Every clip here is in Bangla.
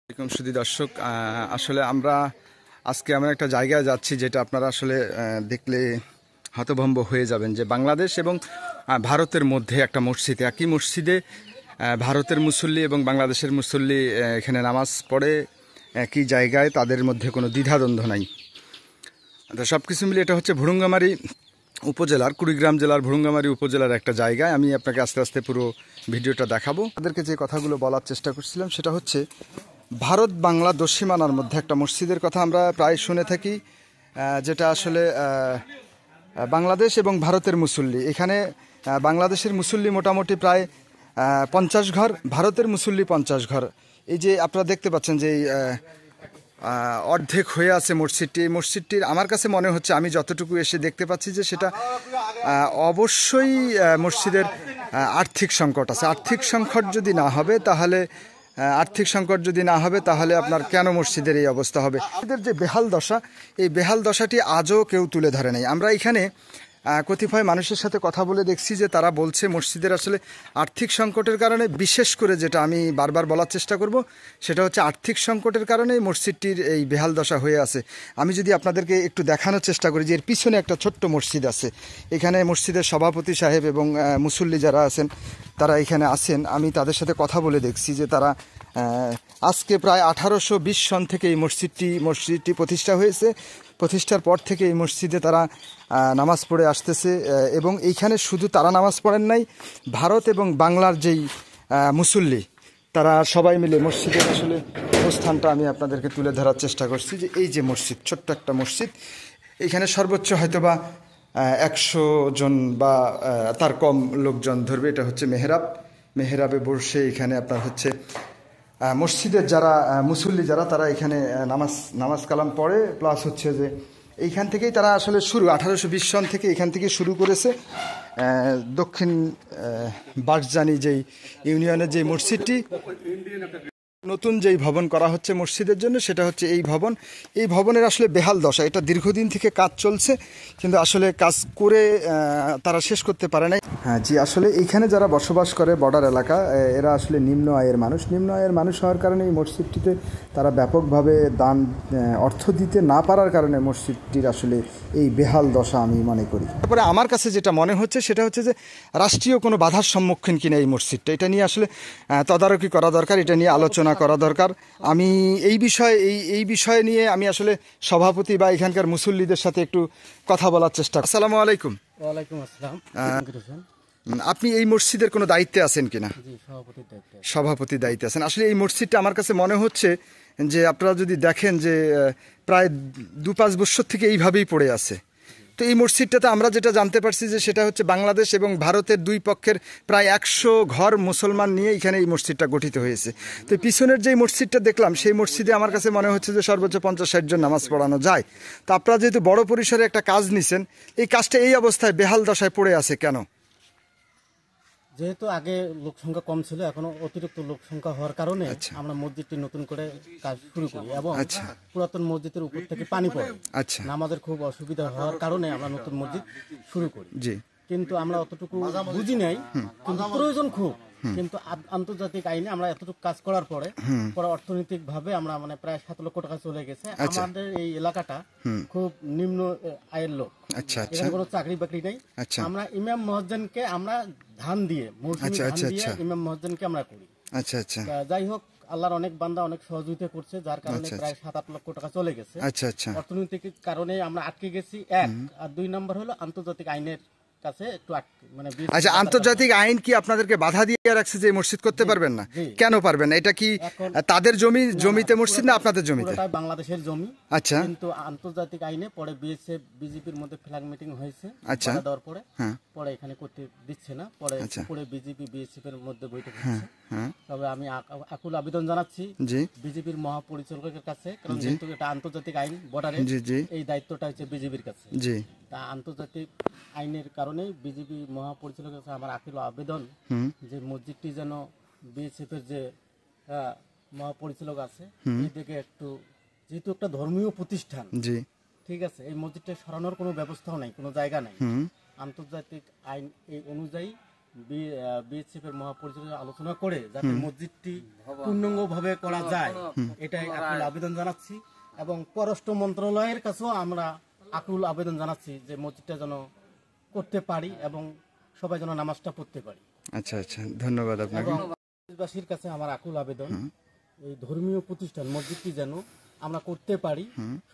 সুধী দর্শক, আসলে আমরা আজকে এমন একটা জায়গায় যাচ্ছি যেটা আপনারা আসলে দেখলে হতভম্ব হয়ে যাবেন যে বাংলাদেশ এবং ভারতের মধ্যে একটা মসজিদ, একই মসজিদে ভারতের মুসল্লি এবং বাংলাদেশের মুসল্লি এখানে নামাজ পড়ে একই জায়গায়, তাদের মধ্যে কোনো দ্বিধাদ্বন্দ্ব নাই। তো সব কিছু মিলে এটা হচ্ছে ভুরুঙ্গামারী উপজেলার, কুড়িগ্রাম জেলার ভুরুঙ্গামারী উপজেলার একটা জায়গায়। আমি আপনাকে আস্তে আস্তে পুরো ভিডিওটা দেখাবো। তাদেরকে যে কথাগুলো বলার চেষ্টা করছিলাম সেটা হচ্ছে ভারত বাংলা দস্যিমানার মধ্যে একটা মসজিদের কথা আমরা প্রায় শুনে থাকি, যেটা আসলে বাংলাদেশ এবং ভারতের মুসল্লি। এখানে বাংলাদেশের মুসল্লি মোটামুটি প্রায় 50 ঘর, ভারতের মুসল্লি 50 ঘর। এই যে আপনারা দেখতে পাচ্ছেন যে অর্ধেক হয়ে আছে মসজিদটি। এই মসজিদটির আমার কাছে মনে হচ্ছে, আমি যতটুকু এসে দেখতে পাচ্ছি, যে সেটা অবশ্যই মসজিদের আর্থিক সংকট আছে। আর্থিক সংকট যদি না হবে তাহলে আপনার কেন মসজিদের এই অবস্থা হবে? এদের যে বেহাল দশা, এই বেহাল দশাটি আজও কেউ তুলে ধরে নাই। আমরা এখানে কতিপয় মানুষের সাথে কথা বলে দেখছি যে তারা বলছে মসজিদের আসলে আর্থিক সংকটের কারণে, বিশেষ করে যেটা আমি বারবার বলার চেষ্টা করব সেটা হচ্ছে আর্থিক সংকটের কারণে মসজিদটির এই বেহাল দশা হয়ে আছে। আমি যদি আপনাদেরকে একটু দেখানোর চেষ্টা করি যে এর পিছনে একটা ছোট্ট মসজিদ আছে। এখানে মসজিদের সভাপতি সাহেব এবং মুসল্লি যারা আছেন তারা এখানে আছেন। আমি তাদের সাথে কথা বলে দেখছি যে তারা আজকে প্রায় 1820 সন থেকে এই মসজিদটি প্রতিষ্ঠা হয়েছে। প্রতিষ্ঠার পর থেকে এই মসজিদে তারা নামাজ পড়ে আসতেছে, এবং এইখানে শুধু তারা নামাজ পড়েন নাই, ভারত এবং বাংলার যেই মুসল্লি তারা সবাই মিলে মসজিদের আসলে অবস্থানটা আমি আপনাদেরকে তুলে ধরার চেষ্টা করছি। যে এই যে মসজিদ, ছোট্ট একটা মসজিদ, এখানে সর্বোচ্চ হয়তোবা 100 জন বা তার কম লোকজন ধরবে। এটা হচ্ছে মেহরাবে বসে এখানে আপনার হচ্ছে মসজিদের যারা মুসল্লি যারা তারা এখানে নামাজ কালাম পড়ে, প্লাস হচ্ছে যে এইখান থেকেই তারা আসলে শুরু 1820 সন থেকে এখান থেকে শুরু করেছে। দক্ষিণ বাঁশজানি যেই ইউনিয়নের যে মসজিদটি, নতুন যেই ভবন করা হচ্ছে মসজিদের জন্য, সেটা হচ্ছে এই ভবন। এই ভবনের আসলে বেহাল দশা। এটা দীর্ঘদিন থেকে কাজ চলছে, কিন্তু আসলে কাজ করে তারা শেষ করতে পারে নাই। হ্যাঁ জি, আসলে এইখানে যারা বসবাস করে বর্ডার এলাকা, এরা আসলে নিম্ন আয়ের মানুষ হওয়ার কারণে এই মসজিদটিতে তারা ব্যাপকভাবে অর্থ দিতে না পারার কারণে মসজিদটির আসলে এই বেহাল দশা আমি মনে করি। তারপরে আমার কাছে যেটা মনে হচ্ছে সেটা হচ্ছে যে রাষ্ট্রীয় কোনো বাধার সম্মুখীন কিনা এই মসজিদটা, এটা নিয়ে আসলে তদারকি করা দরকার, এটা নিয়ে আলোচনা করা দরকার। আমি এই বিষয়ে নিয়ে আমি আসলে সভাপতি বা এখানকার মুসল্লিদের সাথে একটু কথা বলার চেষ্টা। আসসালামু আলাইকুম। ওয়ালাইকুম আসসালাম। আপনি এই মসজিদের কোনো দায়িত্বে আছেন কিনা? সভাপতির দায়িত্বে আছেন। আসলে এই মসজিদটা আমার কাছে মনে হচ্ছে যে আপনারা যদি দেখেন যে প্রায় 2-5 বছর থেকে এইভাবেই পড়ে আছে। তো এই মসজিদটাতে আমরা যেটা জানতে পারছি যে সেটা হচ্ছে বাংলাদেশ এবং ভারতের দুই পক্ষের প্রায় 100 ঘর মুসলমান নিয়ে এখানে এই মসজিদটা গঠিত হয়েছে। তো পিছনের যেই মসজিদটা দেখলাম, সেই মসজিদে আমার কাছে মনে হচ্ছে যে সর্বোচ্চ 50-60 জন নামাজ পড়ানো যায়। তো আপনারা যেহেতু বড় পরিসরে একটা কাজ নিছেন, এই কাজটা এই অবস্থায় বেহাল দশায় পড়ে আছে কেন? যেহেতু আগে লোক সংখ্যা কম ছিল, এখনো অতিরিক্ত লোক সংখ্যা হওয়ার কারণে আমরা মসজিদটি নতুন করে কাজ শুরু করি, এবং পুরাতন মসজিদের উপর থেকে পানি পড়ে আমাদের খুব অসুবিধা হওয়ার কারণে আমরা নতুন মসজিদ শুরু করি। কিন্তু আমরা অতটুকু বুঝি নাই, কিন্তু প্রয়োজন খুব। কিন্তু আন্তর্জাতিক আইনে আমরা এতটুকু কাজ করার পরে অর্থনৈতিক ভাবে আমরা প্রায় 7 লক্ষ টাকা চলে গেছে। আমাদের এই এলাকাটা খুব নিম্ন আয়ের লোক, এখানে কোনো চাকরি বাকরি নেই। আমরা ইমাম মুয়াজ্জিনকে আমরা ধান দিয়ে ইমাম মুয়াজ্জিনকে আমরা করি। যাই হোক, আল্লাহর অনেক বান্দা অনেক সহযোগিতা করছে, যার কারণে প্রায় 7-8 লক্ষ টাকা চলে গেছে। অর্থনৈতিক কারণে আমরা আটকে গেছি, 1 আর 2 নম্বর হলো আন্তর্জাতিক আইনের কাছে একটু আন্তর্জাতিক আইন কি আপনাদেরকে বাধা দিয়ে রাখছে যে মসজিদ করতে পারবেন না? কেন পারবেন না? এটা কি তাদের জমিতে মসজিদ না আপনাদের জমিতে? বাংলাদেশের জমি। কিন্তু আন্তর্জাতিক আইনে পরে বিএসএফ বিজেপির মধ্যে ফ্ল্যাগ মিটিং হয়েছে, দেওয়ার পরে এখানে করতে দিচ্ছে না। পরে বিজেপি বিএসএফ এর মধ্যে বৈঠক হচ্ছে। তবে আমি আকুল আবেদন জানাচ্ছি বিজেপির মহাপরিচালকের কাছে, কারণ যেহেতু এটা আন্তর্জাতিক আইন, বর্ডারে এই দায়িত্বটা হচ্ছে বিজেপির কাছে। তা আন্তর্জাতিক আইনের কারণে বিজেপি মহাপরিচালকের কাছে আমার আকুল আবেদন যে মসজিদটি যেন বিএসএফ এর যে মহাপরিচালক আছে, এদিকে একটু, যেহেতু একটা ধর্মীয় প্রতিষ্ঠান, ঠিক আছে, এই মসজিদটা সরানোর কোনো ব্যবস্থাও নাই, কোনো জায়গা নাই। আন্তর্জাতিক আইন এই অনুযায়ী বিএসএফ এর মহাপরিচালক আলোচনা করে যাতে মসজিদটি পূর্ণাঙ্গভাবে করা যায় এটাই আকুল আবেদন জানাচ্ছি, এবং পররাষ্ট্র মন্ত্রণালয়ের কাছেও আমরা আকুল আবেদন জানাচ্ছি যে মসজিদটা যেন করতে পারি এবং সবাই যেন নামাজটা পড়তে পারি। আচ্ছা আচ্ছা, ধন্যবাদ আপনাকে। দেশবাসীর কাছে আমার আকুল আবেদন, এই ধর্মীয় প্রতিষ্ঠান মসজিদটি যেন আমরা করতে পারি,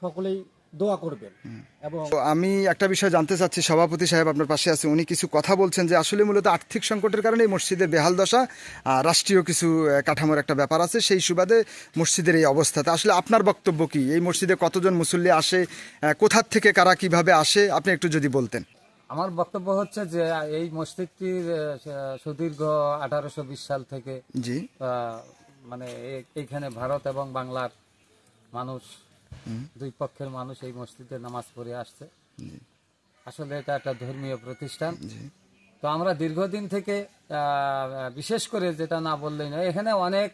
সকলেই দোয়া করবেন। এবং আমি একটা বিষয় জানতে চাচ্ছি, সভাপতি সাহেব আপনার পাশে আছে, উনি কিছু কথা বলছেন যে আসলে মূলত আর্থিক সংকটের কারণে এই মসজিদের বেহাল দশা, রাষ্ট্রীয় কিছু কাঠামোর একটা ব্যাপার আছে, সেই সুবাদে মসজিদের এই অবস্থাতে আসলে আপনার বক্তব্য কি? এই মসজিদে কতজন মুসল্লি আসে, কোথার থেকে কারা কিভাবে আসে, আপনি একটু যদি বলতেন। আমার বক্তব্য হচ্ছে যে এই মসজিদটির সুদীর্ঘ 1820 সাল থেকে জি মানে এইখানে ভারত এবং বাংলার মানুষ, দুই পক্ষের মানুষ এই মসজিদে নামাজ পড়ে আসছে। আসলে এটা একটা ধর্মীয় প্রতিষ্ঠান। তো আমরা দীর্ঘদিন থেকে বিশেষ করে যেটা না বললেই নয়, এখানে অনেক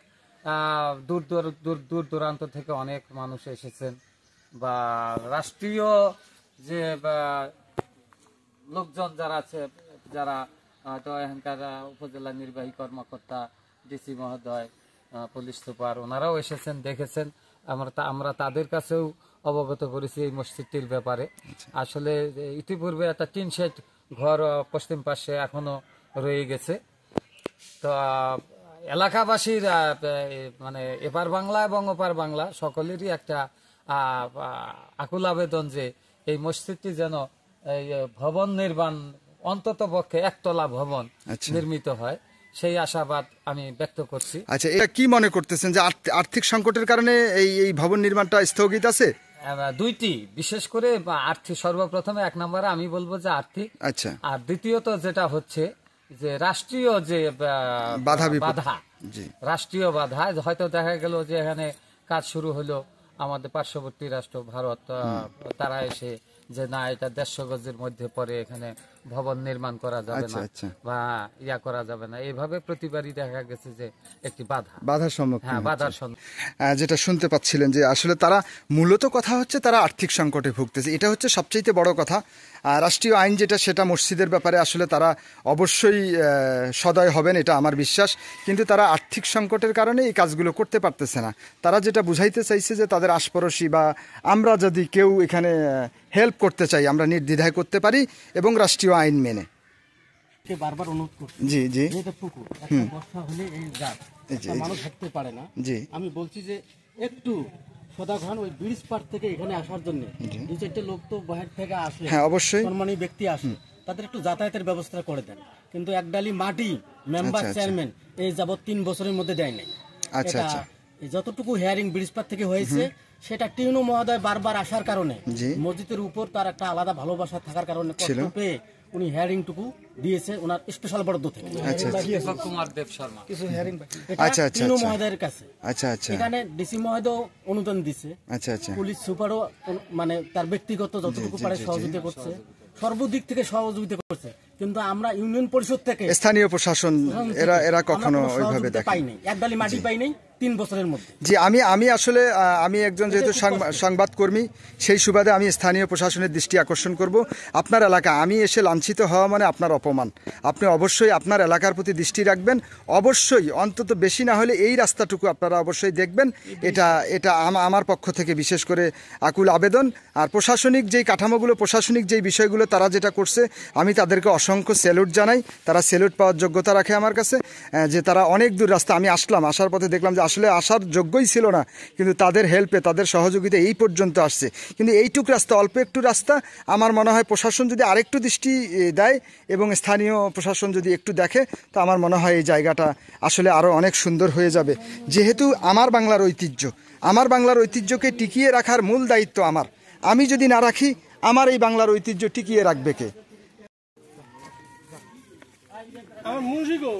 দূর দূরান্ত থেকে অনেক মানুষ এসেছেন, বা রাষ্ট্রীয় যে লোকজন যারা আছে, যারা হয়তো এখানকার উপজেলা নির্বাহী কর্মকর্তা, ডিসি মহোদয়, পুলিশ সুপার, ওনারাও এসেছেন, দেখেছেন। আমরা তাদের কাছেও অবগত করেছি এই মসজিদটির ব্যাপারে। আসলে ইতিপূর্বে একটা টিন শেড ঘর পশ্চিম পাশে এখনো রয়ে গেছে। তো এলাকাবাসীর মানে এপার বাংলা এবং ওপার বাংলা সকলেরই একটা আকুল আবেদন যে এই মসজিদটি যেন এই ভবন নির্মাণ, অন্তত পক্ষে একতলা ভবন নির্মিত হয়, সেই আশাবাদ আমি ব্যক্ত করছি। আচ্ছা, এটা কি মনে করতেছেন যে আর্থিক সংকটের কারণে এই ভবন নির্মাণটা স্থগিত আছে? দুইটি, বিশেষ করে আর্থিক, সর্বপ্রথমে এক নম্বরে আমি বলবো যে আর্থিক। আচ্ছা। আর দ্বিতীয়ত যেটা হচ্ছে যে রাষ্ট্রীয় যে বাধা, রাষ্ট্রীয় বাধা, হয়তো দেখা গেল যে এখানে কাজ শুরু হলো, আমাদের পার্শ্ববর্তী রাষ্ট্র ভারত তারা এসে যে না, এটা 150 গজের মধ্যে পরে এখানে ভবন নির্মাণ করা যাবে না বা ইয়া করা যাবে না, এইভাবে প্রতিবারই দেখা গেছে যে একটি বাধার সম্মুখীন। হ্যাঁ, বাধার সম্মুখীন। যেটা শুনতে পাচ্ছিলেন যে আসলে তারা মূলত কথা হচ্ছে তারা আর্থিক সংকটে ভুগতেছে, এটা হচ্ছে সবচেয়ে বড় কথা। রাষ্ট্রীয় আইন যেটা, সেটা মসজিদের ব্যাপারে আসলে তারা অবশ্যই সদয় হবেন, এটা আমার বিশ্বাস। কিন্তু তারা আর্থিক সংকটের কারণে এই কাজগুলো করতে পারতেছে না। তারা যেটা বুঝাইতে চাইছে যে তাদের আশপাড়শি বা আমরা যদি কেউ এখানে হেল্প করতে চাই, আমরা নির্দ্বিধায় করতে পারি এবং রাষ্ট্রীয় আইন মেনে। বারবার অনুরোধ করছি, জি জি, এটা পুকুর, একটা বর্ষা হলে এই গাছ, মানুষ হাঁটতে পারে না। জি, আমি বলছি যে একটু সজাগ হন, ওই ব্রিজ পার থেকে এখানে আসার জন্য 2-4 লোক তো বাইরে থেকে আসে, হ্যাঁ অবশ্যই সম্মানী ব্যক্তি আসে, তাদের একটু যাতায়াতের ব্যবস্থা করে দেন। কিন্তু এক ডালি মাটি মেম্বার চেয়ারম্যান এই যাবত 3 বছরের মধ্যে দেয় নাই। আচ্ছা আচ্ছা, যতটুকু হেয়ারিং ব্রিজ পার থেকে হয়েছে, সেটা টিউনু মহোদয় বারবার আসার কারণে, মসজিদের উপর তার একটা আলাদা ভালোবাসা থাকার কারণে কষ্ট পেয়ে উনি হেয়ারিং টুকু দিয়েছে ওনার স্পেশাল বরাদ্দ থেকে। কুমার দেব শর্মা কিছু হেয়ারিং আচ্ছা আচ্ছা, টিউনু মহোদয়ের কাছে। আচ্ছা আচ্ছা, এখানে ডিসি মহোদয় অনুদান দিছে। আচ্ছা আচ্ছা, পুলিশ সুপারও মানে তার ব্যক্তিগত যতটুকু পারে সহযোগিতা করছে, সর্বদিক থেকে সহযোগিতা করছে। কিন্তু আমরা ইউনিয়ন পরিষদ থেকে, স্থানীয় প্রশাসন, এরা কখনো ওইভাবে পাইনি, এক ডালি মাটি পাইনি 3 বছরের মধ্যে। জি, আমি আসলে আমি একজন যেহেতু সংবাদকর্মী, সেই সুবাদে আমি স্থানীয় প্রশাসনের দৃষ্টি আকর্ষণ করব। আপনার এলাকা আমি এসে লাঞ্ছিত হওয়া মানে আপনার অপমান। আপনি অবশ্যই আপনার এলাকার প্রতি দৃষ্টি রাখবেন, অবশ্যই অন্তত বেশি না হলে এই রাস্তাটুকু আপনারা অবশ্যই দেখবেন। এটা আমার পক্ষ থেকে বিশেষ করে আকুল আবেদন। আর প্রশাসনিক যেই কাঠামোগুলো, প্রশাসনিক যেই বিষয়গুলো তারা যেটা করছে, আমি তাদেরকে অসংখ্য স্যালুট জানাই। তারা স্যালুট পাওয়ার যোগ্যতা রাখে আমার কাছে, যে তারা অনেক দূর রাস্তা, আমি আসলাম, আসার পথে দেখলাম যে আসলে আসার যোগ্যই ছিল না, কিন্তু তাদের হেল্পে, তাদের সহযোগিতা এই পর্যন্ত আসছে। কিন্তু এইটুক রাস্তা, অল্প একটু রাস্তা, আমার মনে হয় প্রশাসন যদি আরেকটু দৃষ্টি দেয় এবং স্থানীয় প্রশাসন যদি একটু দেখে, তো আমার মনে হয় এই জায়গাটা আসলে আরও অনেক সুন্দর হয়ে যাবে। যেহেতু আমার বাংলার ঐতিহ্যকে টিকিয়ে রাখার মূল দায়িত্ব আমার। আমি যদি না রাখি, আমার এই বাংলার ঐতিহ্য টিকিয়ে রাখবে কে? আমার মুন্সি গো।